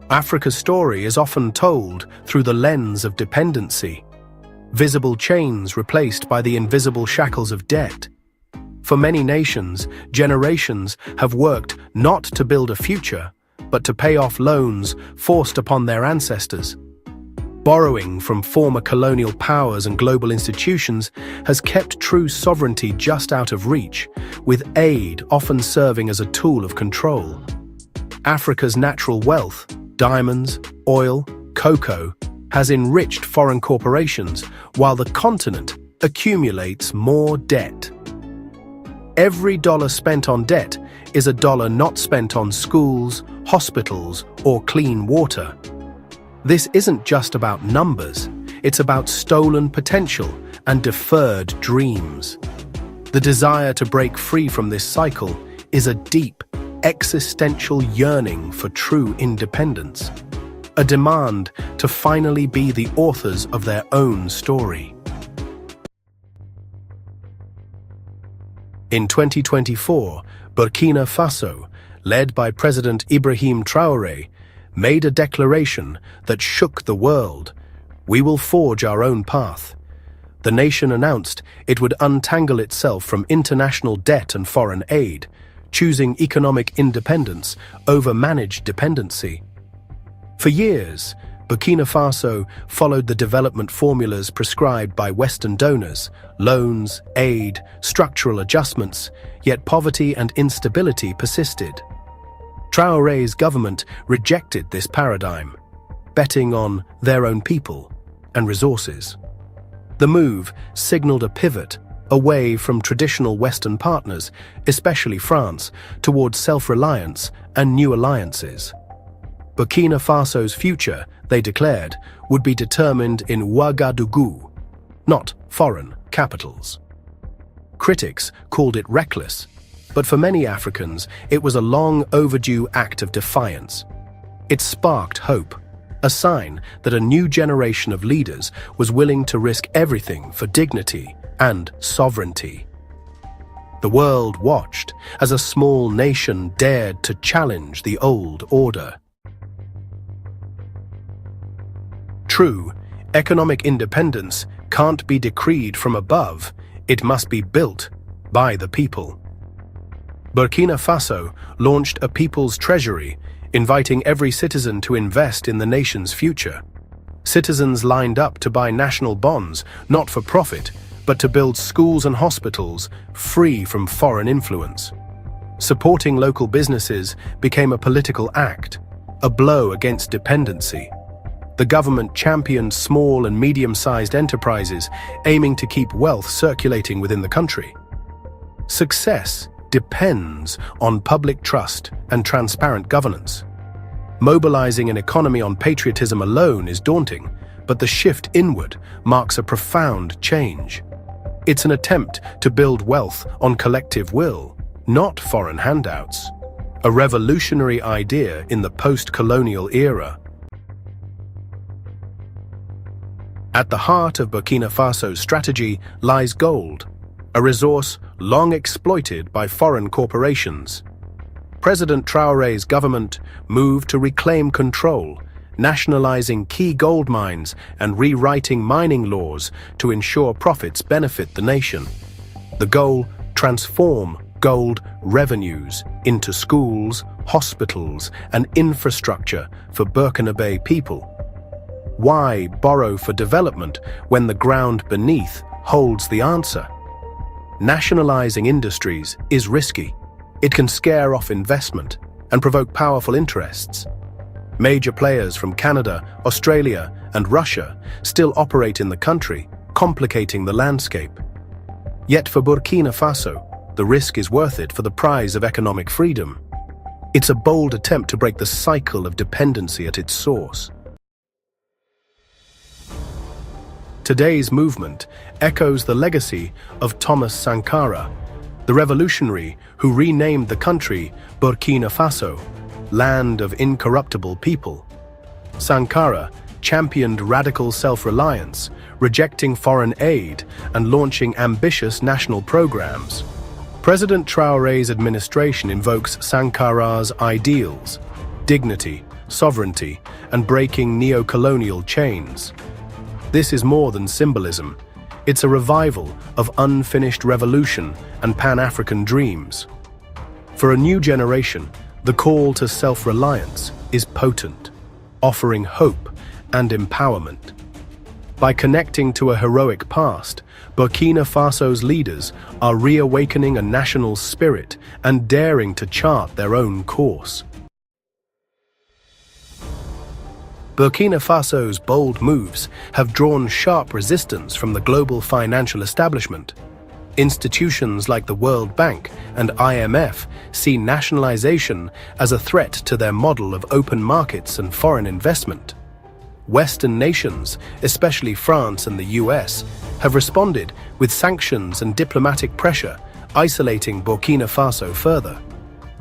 Africa's story is often told through the lens of dependency, visible chains replaced by the invisible shackles of debt. For many nations, generations have worked not to build a future, but to pay off loans forced upon their ancestors. Borrowing from former colonial powers and global institutions has kept true sovereignty just out of reach, with aid often serving as a tool of control. Africa's natural wealth, diamonds, oil, cocoa, has enriched foreign corporations, while the continent accumulates more debt. Every dollar spent on debt is a dollar not spent on schools, hospitals, or clean water. This isn't just about numbers, it's about stolen potential and deferred dreams. The desire to break free from this cycle is a deep, existential yearning for true independence, a demand to finally be the authors of their own story. In 2024, Burkina Faso, led by President Ibrahim Traoré, made a declaration that shook the world. We will forge our own path. The nation announced it would untangle itself from international debt and foreign aid, choosing economic independence over managed dependency. For years, Burkina Faso followed the development formulas prescribed by Western donors: loans, aid, structural adjustments, yet poverty and instability persisted. Traoré's government rejected this paradigm, betting on their own people and resources. The move signaled a pivot away from traditional Western partners, especially France, towards self-reliance and new alliances. Burkina Faso's future, they declared, would be determined in Ouagadougou, not foreign capitals. Critics called it reckless, but for many Africans, it was a long overdue act of defiance. It sparked hope, a sign that a new generation of leaders was willing to risk everything for dignity and sovereignty. The world watched as a small nation dared to challenge the old order. True, economic independence can't be decreed from above, it must be built by the people. Burkina Faso launched a people's treasury, inviting every citizen to invest in the nation's future. Citizens lined up to buy national bonds, not for profit, but to build schools and hospitals free from foreign influence. Supporting local businesses became a political act, a blow against dependency. The government championed small and medium-sized enterprises, aiming to keep wealth circulating within the country. Success depends on public trust and transparent governance. Mobilizing an economy on patriotism alone is daunting, but the shift inward marks a profound change. It's an attempt to build wealth on collective will, not foreign handouts. A revolutionary idea in the post-colonial era. At the heart of Burkina Faso's strategy lies gold, a resource long exploited by foreign corporations. President Traoré's government moved to reclaim control, nationalizing key gold mines and rewriting mining laws to ensure profits benefit the nation. The goal: transform gold revenues into schools, hospitals, and infrastructure for Burkinabe people. Why borrow for development when the ground beneath holds the answer? Nationalizing industries is risky. It can scare off investment and provoke powerful interests. Major players from Canada, Australia, and Russia still operate in the country, complicating the landscape. Yet for Burkina Faso, the risk is worth it for the prize of economic freedom. It's a bold attempt to break the cycle of dependency at its source. Today's movement echoes the legacy of Thomas Sankara, the revolutionary who renamed the country Burkina Faso, land of incorruptible people. Sankara championed radical self-reliance, rejecting foreign aid and launching ambitious national programs. President Traoré's administration invokes Sankara's ideals: dignity, sovereignty, and breaking neo-colonial chains. This is more than symbolism. It's a revival of unfinished revolution and Pan-African dreams. For a new generation, the call to self-reliance is potent, offering hope and empowerment. By connecting to a heroic past, Burkina Faso's leaders are reawakening a national spirit and daring to chart their own course. Burkina Faso's bold moves have drawn sharp resistance from the global financial establishment. Institutions like the World Bank and IMF see nationalization as a threat to their model of open markets and foreign investment. Western nations, especially France and the US, have responded with sanctions and diplomatic pressure, isolating Burkina Faso further.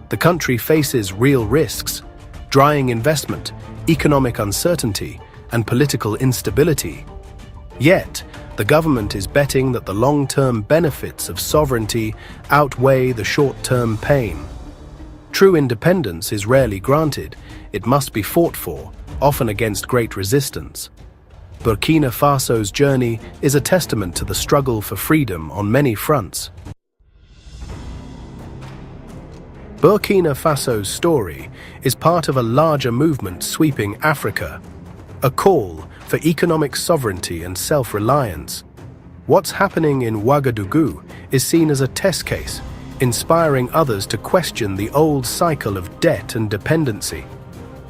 The country faces real risks: drying investment, economic uncertainty, and political instability. Yet, the government is betting that the long-term benefits of sovereignty outweigh the short-term pain. True independence is rarely granted. It must be fought for, often against great resistance. Burkina Faso's journey is a testament to the struggle for freedom on many fronts. Burkina Faso's story is part of a larger movement sweeping Africa, a call for economic sovereignty and self-reliance. What's happening in Ouagadougou is seen as a test case, inspiring others to question the old cycle of debt and dependency.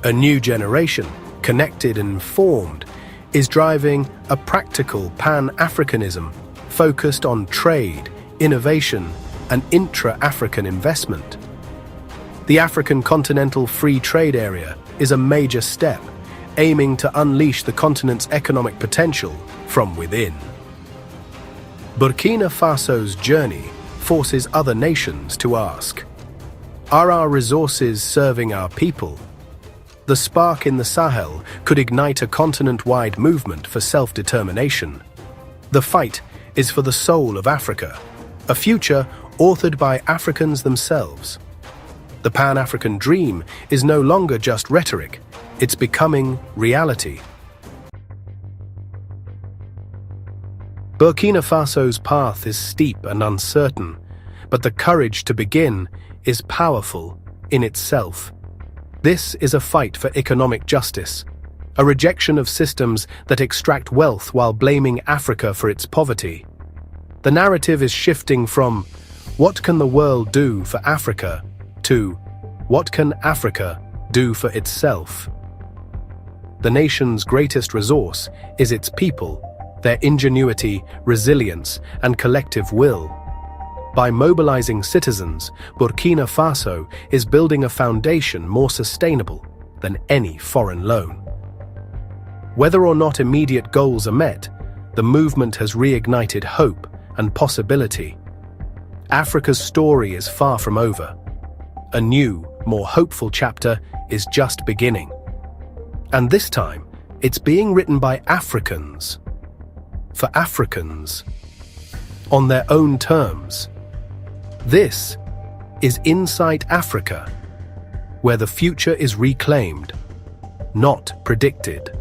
A new generation, connected and informed, is driving a practical Pan-Africanism focused on trade, innovation, and intra-African investment. The African Continental Free Trade Area is a major step, aiming to unleash the continent's economic potential from within. Burkina Faso's journey forces other nations to ask, are our resources serving our people? The spark in the Sahel could ignite a continent-wide movement for self-determination. The fight is for the soul of Africa, a future authored by Africans themselves. The Pan-African dream is no longer just rhetoric, it's becoming reality. Burkina Faso's path is steep and uncertain, but the courage to begin is powerful in itself. This is a fight for economic justice, a rejection of systems that extract wealth while blaming Africa for its poverty. The narrative is shifting from, what can the world do for Africa, to, what can Africa do for itself? The nation's greatest resource is its people, their ingenuity, resilience, and collective will. By mobilizing citizens, Burkina Faso is building a foundation more sustainable than any foreign loan. Whether or not immediate goals are met, the movement has reignited hope and possibility. Africa's story is far from over. A new, more hopeful chapter is just beginning. And this time, it's being written by Africans, for Africans, on their own terms. This is Insight Africa, where the future is reclaimed, not predicted.